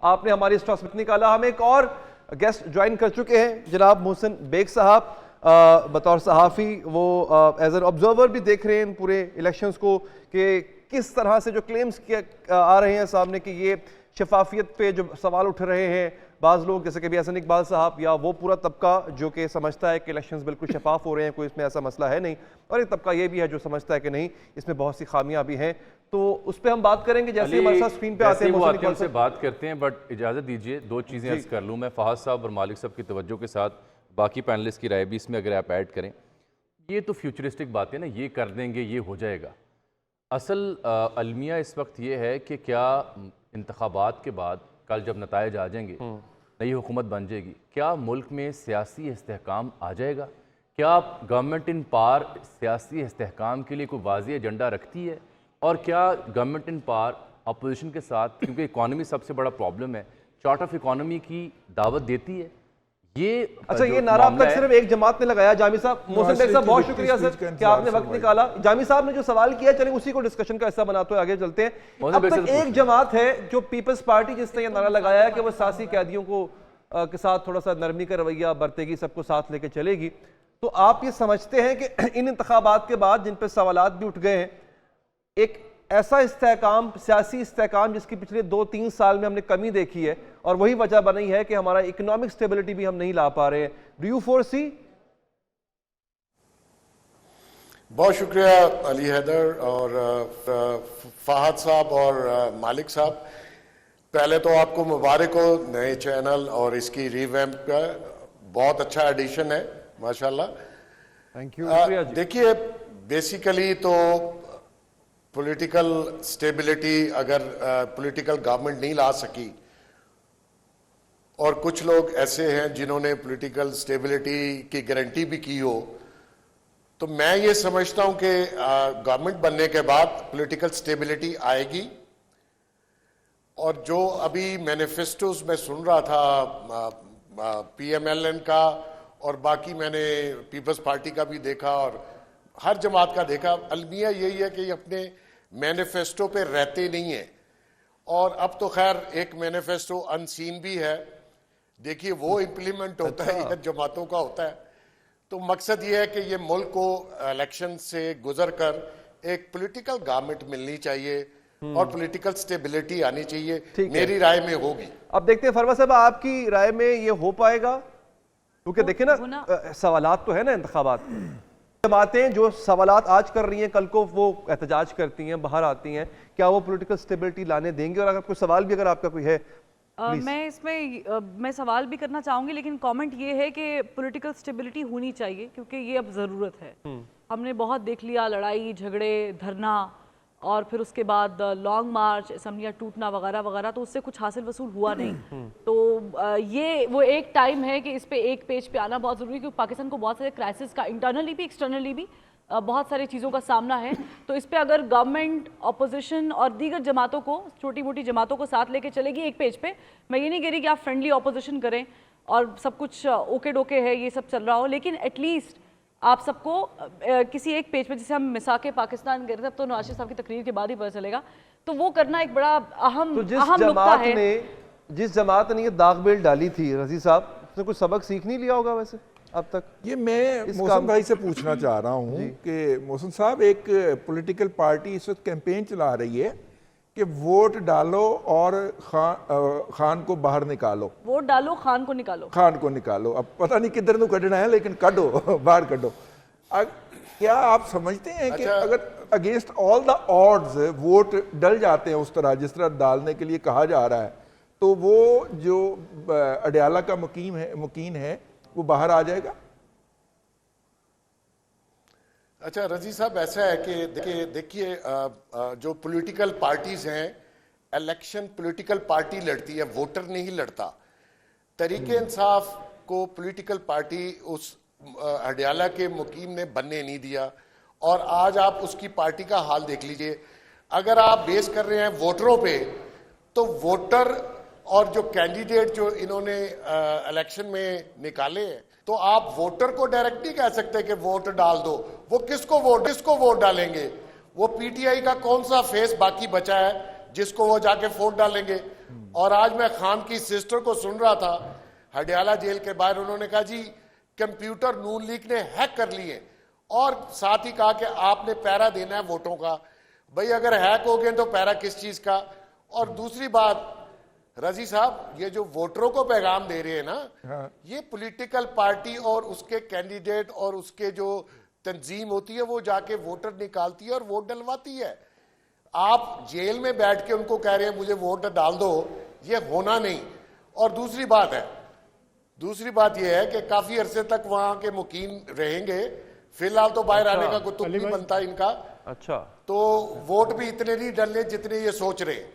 आपने हमारी इस ट्रस्ट में निकाला। हम एक और गेस्ट ज्वाइन कर चुके हैं, जनाब मोहसिन बेग साहब, बतौर सहाफ़ी वो एज एन ऑब्जर्वर भी देख रहे हैं इन पूरे इलेक्शंस को कि किस तरह से जो क्लेम्स आ रहे हैं सामने कि ये शफाफियत पे जो सवाल उठ रहे हैं, बाज़ लोग जैसे कि भी हसन इकबाल साहब या वो पूरा तबका जो कि समझता है कि इलेक्शंस बिल्कुल शफाफ हो रहे हैं, कोई इसमें ऐसा मसला है नहीं, और एक तबका ये भी है जो समझता है कि नहीं इसमें बहुत सी खामियां भी हैं। तो उस पर हम बात करेंगे जैसे हमारे साथ स्क्रीन पे आते हैं उनसे बात करते हैं। बट इजाज़त दीजिए दो चीज़ें अर्ज़ कर लूँ मैं, फहाद साहब और मालिक साहब की तवज्जो के साथ, बाकी पैनलिस्ट की राय भी इसमें अगर आप ऐड करें। ये तो फ्यूचरिस्टिक बातें ना, ये कर देंगे ये हो जाएगा। असल अलमिया इस वक्त ये है कि क्या इंतखाबात के बाद कल जब नताइज आ जाएंगे, नई हुकूमत बन जाएगी, क्या मुल्क में सियासी इस्तेहकाम आ जाएगा? क्या गवर्नमेंट इन पार सियासी इस्तेहकाम के लिए कोई वाज़ेह एजेंडा रखती है? और क्या गवर्नमेंट इन पार अपोजिशन के साथ, क्योंकि इकॉनमी सबसे बड़ा प्रॉब्लम है, चार्ट ऑफ इकॉनमी की दावत देती है? ये अच्छा, ये नारा अब तक सिर्फ एक जमात ने लगाया। जामी साहब, मोहसिन बेग साहब बहुत शुक्रिया सर कि आपने वक्त निकाला। जामी साहब ने जो सवाल किया, चलें उसी को डिस्कशन का हिस्सा बनाते हुए आगे चलते हैं। अब तक एक जमात है जो पीपल्स पार्टी, जिसने ये नारा लगाया है कि वो सियासी कैदियों को के साथ थोड़ा सा नरमी का रवैया बरतेगी, सबको साथ लेके चलेगी। तो आप ये समझते हैं कि इन इंतखाबात के बाद जिन पर सवालात भी उठ गए हैं, एक ऐसा इस्तेहकाम, सियासी इस्तेहकाम जिसकी पिछले 2-3 साल में हमने कमी देखी है और वही वजह बनी है कि हमारा इकोनॉमिक स्टेबिलिटी भी हम नहीं ला पा रहे हैं, डू यू फोरसी? बहुत शुक्रिया अली हैदर और फहद साहब और मालिक साहब। पहले तो आपको मुबारक हो नए चैनल और इसकी रीवैम्प का, बहुत अच्छा एडिशन है माशाल्लाह। Thank you. देखिए, बेसिकली तो पॉलिटिकल स्टेबिलिटी अगर पॉलिटिकल गवर्नमेंट नहीं ला सकी, और कुछ लोग ऐसे हैं जिन्होंने पॉलिटिकल स्टेबिलिटी की गारंटी भी की हो, तो मैं ये समझता हूं कि गवर्नमेंट बनने के बाद पॉलिटिकल स्टेबिलिटी आएगी। और जो अभी मैनिफेस्टोज में सुन रहा था PMLN का, और बाकी मैंने पीपल्स पार्टी का भी देखा और हर जमात का देखा, अलमिया यही है कि ये अपने मैनिफेस्टो पे रहते नहीं है। और अब तो खैर एक मैनिफेस्टो अनसीन भी है, देखिए वो इम्प्लीमेंट होता है या जमातों का होता है। तो मकसद ये है कि ये मुल्क को इलेक्शन से गुजर कर एक पॉलिटिकल गवर्नमेंट मिलनी चाहिए और पॉलिटिकल स्टेबिलिटी आनी चाहिए, मेरी राय में होगी। अब देखते हैं फरवा साहब, आपकी राय में ये हो पाएगा? क्योंकि देखिए ना, सवालात तो है ना, इंतखाबात जमातें जो सवालात आज कर रही हैं, कल को वो एहतजाज करती हैं, बाहर आती हैं, क्या वो पॉलिटिकल स्टेबिलिटी लाने देंगे? और अगर कोई सवाल भी अगर आपका कोई है, मैं इसमें मैं सवाल भी करना चाहूँगी, लेकिन कमेंट ये है कि पॉलिटिकल स्टेबिलिटी होनी चाहिए क्योंकि ये अब ज़रूरत है। हमने बहुत देख लिया, लड़ाई झगड़े, धरना, और फिर उसके बाद लॉन्ग मार्च, असम्बलियाँ टूटना वगैरह वगैरह, तो उससे कुछ हासिल वसूल हुआ नहीं। तो ये वो एक टाइम है कि इस पे एक पेज पे आना बहुत ज़रूरी है, क्योंकि पाकिस्तान को बहुत सारे क्राइसिस का इंटरनली भी एक्सटर्नली भी बहुत सारी चीज़ों का सामना है। तो इस पे अगर गवर्नमेंट, अपोजिशन और दीगर जमातों को, छोटी मोटी जमातों को साथ लेके चलेगी एक पेज पे, मैं ये नहीं कह रही कि आप फ्रेंडली अपोजिशन करें और सब कुछ ओके डोके है, ये सब चल रहा हो, लेकिन एटलीस्ट आप सबको किसी एक पेज पे, जैसे हम मिसाके पाकिस्तान गए थे, अब तो नवाज साहब की तकरीर के बाद ही पता चलेगा, तो वो करना एक बड़ा अहम नुक्ता है। जिस जमात ने ये दाग बेल डाली थी, रजी साहब, उसने कुछ सबक सीख नहीं लिया होगा वैसे अब तक? ये मैं मोहसिन भाई से पूछना चाह रहा हूँ कि मोहसिन साहब, एक पॉलिटिकल पार्टी इस वक्त कैंपेन चला रही है कि वोट डालो और खान को बाहर निकालो, वोट डालो खान को निकालो, खान को निकालो। अब पता नहीं किधर को कढ़ना है, लेकिन कढ़ो बाहर कढ़ो। क्या आप समझते हैं कि अगर against all the odds vote डल जाते हैं उस तरह जिस तरह डालने के लिए कहा जा रहा है, तो वो जो अडयाला का मुकीन है वो बाहर आ जाएगा? अच्छा रजी साहब, ऐसा है कि देखिए जो पॉलिटिकल पार्टीज हैं, इलेक्शन पॉलिटिकल पार्टी लड़ती है, वोटर नहीं लड़ता। तरीके इंसाफ को पॉलिटिकल पार्टी उस अडयाला के मुकीम ने बनने नहीं दिया, और आज आप उसकी पार्टी का हाल देख लीजिए। अगर आप बेस कर रहे हैं वोटरों पे, तो वोटर और जो कैंडिडेट जो इन्होंने इलेक्शन में निकाले हैं, तो आप वोटर को डायरेक्ट नहीं कह सकते कि वोट डाल दो। वो किसको वोट डालेंगे? वो पीटीआई का कौन सा फेस बाकी बचा है जिसको वो जाके वोट डालेंगे? और आज मैं खान की सिस्टर को सुन रहा था हडियाला जेल के बाहर, उन्होंने कहा जी कंप्यूटर नून लीग ने हैक कर लिए, और साथ ही कहा कि आपने पैरा देना है वोटों का। भाई अगर हैक हो गए तो पैरा किस चीज का? और दूसरी बात रजी साहब, ये जो वोटरों को पैगाम दे रहे हैं ना, ये पॉलिटिकल पार्टी और उसके कैंडिडेट और उसके जो तंजीम होती है वो जाके वोटर निकालती है और वोट डलवाती है। आप जेल में बैठ के उनको कह रहे हैं मुझे वोट डाल दो, ये होना नहीं। और दूसरी बात यह है कि काफी अरसे तक वहां के मुकीम रहेंगे, फिलहाल तो बाहर आने का कोई तुक नहीं बनता इनका। अच्छा, तो वोट भी इतने नहीं डलने जितने ये सोच रहे हैं।